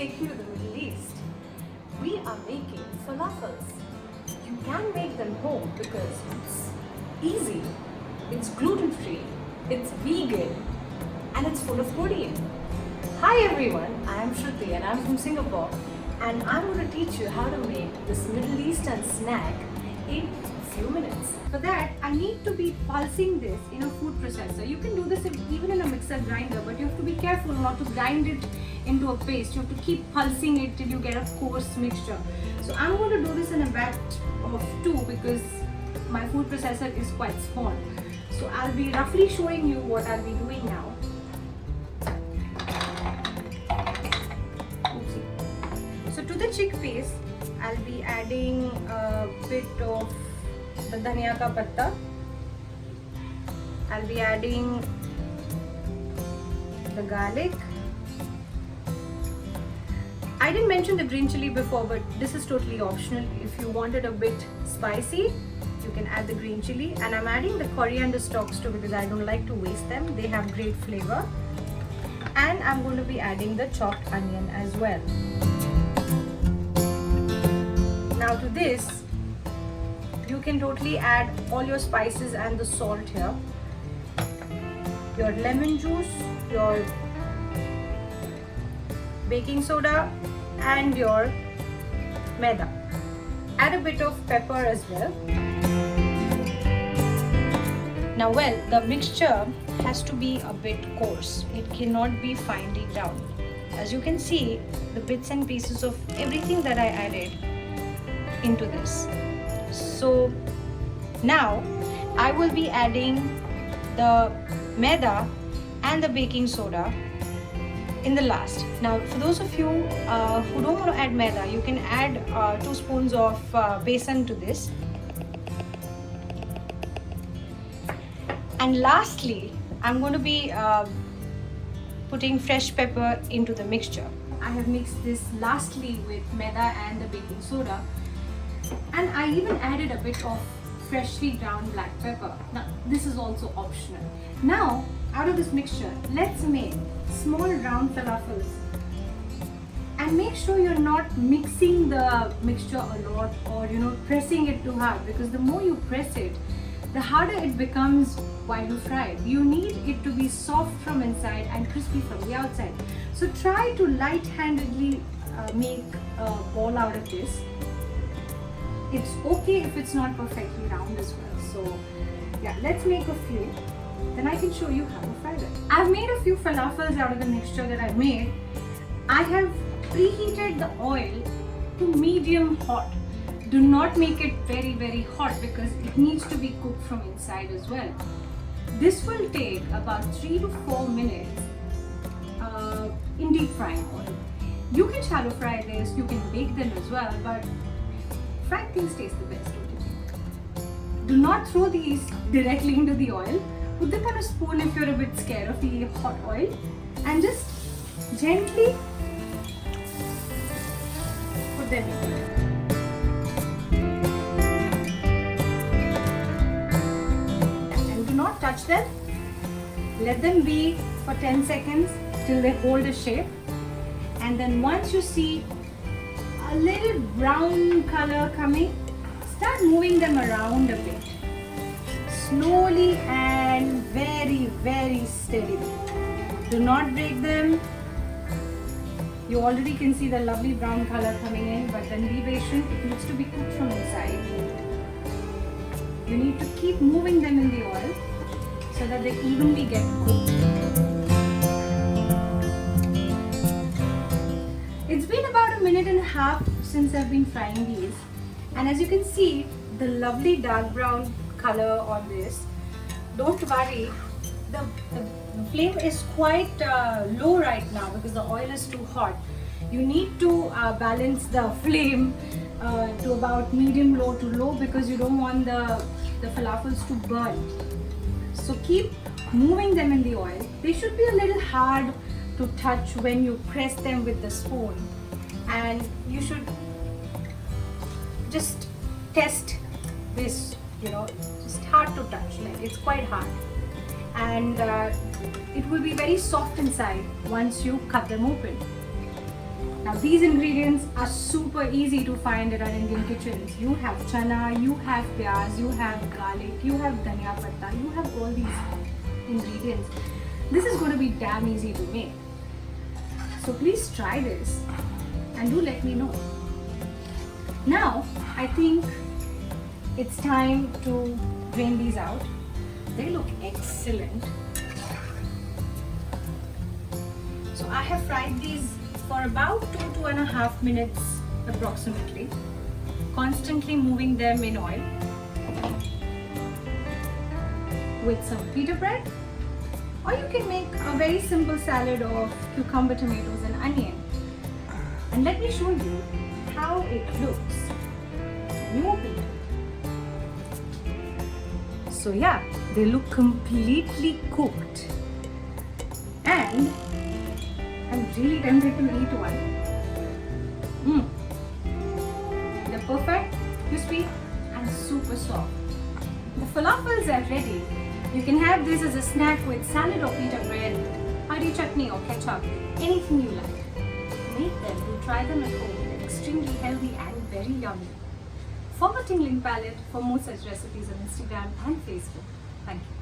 take you to the Middle East. We are making falafels. You can make them home because it's easy, it's gluten-free, it's vegan, and it's full of protein. Hi everyone, I am Shruti and I'm from Singapore, and I'm going to teach you how to make this Middle Eastern snack in a few minutes. For that, I need to be pulsing this in a food processor. You can do this even in a mixer grinder, but you have to be careful not to grind it into a paste. You have to keep pulsing it till you get a coarse mixture. So I'm going to do this in a batch of 2 because my food processor is quite small. So I'll be roughly showing you what I'll be doing now. So to the chickpeas, I'll be adding a bit of the dhania ka patta. I'll be adding the garlic. I didn't mention the green chilli before, but this is totally optional. If you want it a bit spicy, you can add the green chilli. And I'm adding the coriander stalks too because I don't like to waste them. They have great flavor. And I'm going to be adding the chopped onion as well. Now to this, you can totally add all your spices and the salt here. Your lemon juice, your baking soda and your maida. Add a bit of pepper as well. Now the mixture has to be a bit coarse. It cannot be finely ground. As you can see, the bits and pieces of everything that I added into this. So now I will be adding the maida and the baking soda in the last. Now for those of you who don't want to add maida, you can add 2 spoons of besan to this. And lastly, I'm going to be putting fresh pepper into the mixture. I have mixed this lastly with maida and the baking soda. And I even added a bit of freshly ground black pepper. Now this is also optional. Now out of this mixture, let's make small round falafels. And make sure you're not mixing the mixture a lot or pressing it too hard, because the more you press it, the harder it becomes while you fry it. You need it to be soft from inside and crispy from the outside. So try to light-handedly make a ball out of this. It's okay if it's not perfectly round as well. So yeah, let's make a few. Then I can show you how to fry them. I've made a few falafels out of the mixture that I made. I have preheated the oil to medium hot. Do not make it very, very hot because it needs to be cooked from inside as well. This will take about 3 to 4 minutes in deep frying oil. You can shallow fry this, you can bake them as well, but fried things taste the best, don't you think? Do not throw these directly into the oil. Put them on a spoon if you're a bit scared of the hot oil, and just gently put them in. And do not touch them. Let them be for 10 seconds till they hold a shape. And then once you see a little brown color coming, start moving them around a bit. Slowly and very, very steadily. Do not break them. You already can see the lovely brown color coming in, but then be patient. It needs to be cooked from inside. You need to keep moving them in the oil so that they evenly get cooked. It's been about 1.5 minutes since I've been frying these, and as you can see, the lovely dark brown color on this. Don't worry, the flame is quite low right now because the oil is too hot. You need to balance the flame to about medium low to low because you don't want the falafels to burn. So keep moving them in the oil. They should be a little hard to touch when you press them with the spoon, and you should just test this, just hard to touch, like it's quite hard, and it will be very soft inside once you cut them open. Now these ingredients are super easy to find in our Indian kitchens. You have chana, you have pyaz, you have garlic, you have dhania patta, you have all these ingredients. This is going to be damn easy to make. So please try this and do let me know. Now I think it's time to drain these out. They look excellent. So I have fried these for about 2.5 minutes approximately, constantly moving them in oil with some pita bread, or you can make a very simple salad of cucumber, tomatoes and onion. And let me show you how it looks when you open it. So yeah, they look completely cooked and I'm really tempted to eat one. They're perfect, crispy and super soft. The falafels are ready. You can have this as a snack with salad or pita bread, hari chutney or ketchup, anything you like. Make them, do try them at home. They're extremely healthy and very yummy. Forward link palette for more such recipes on Instagram and Facebook. Thank you.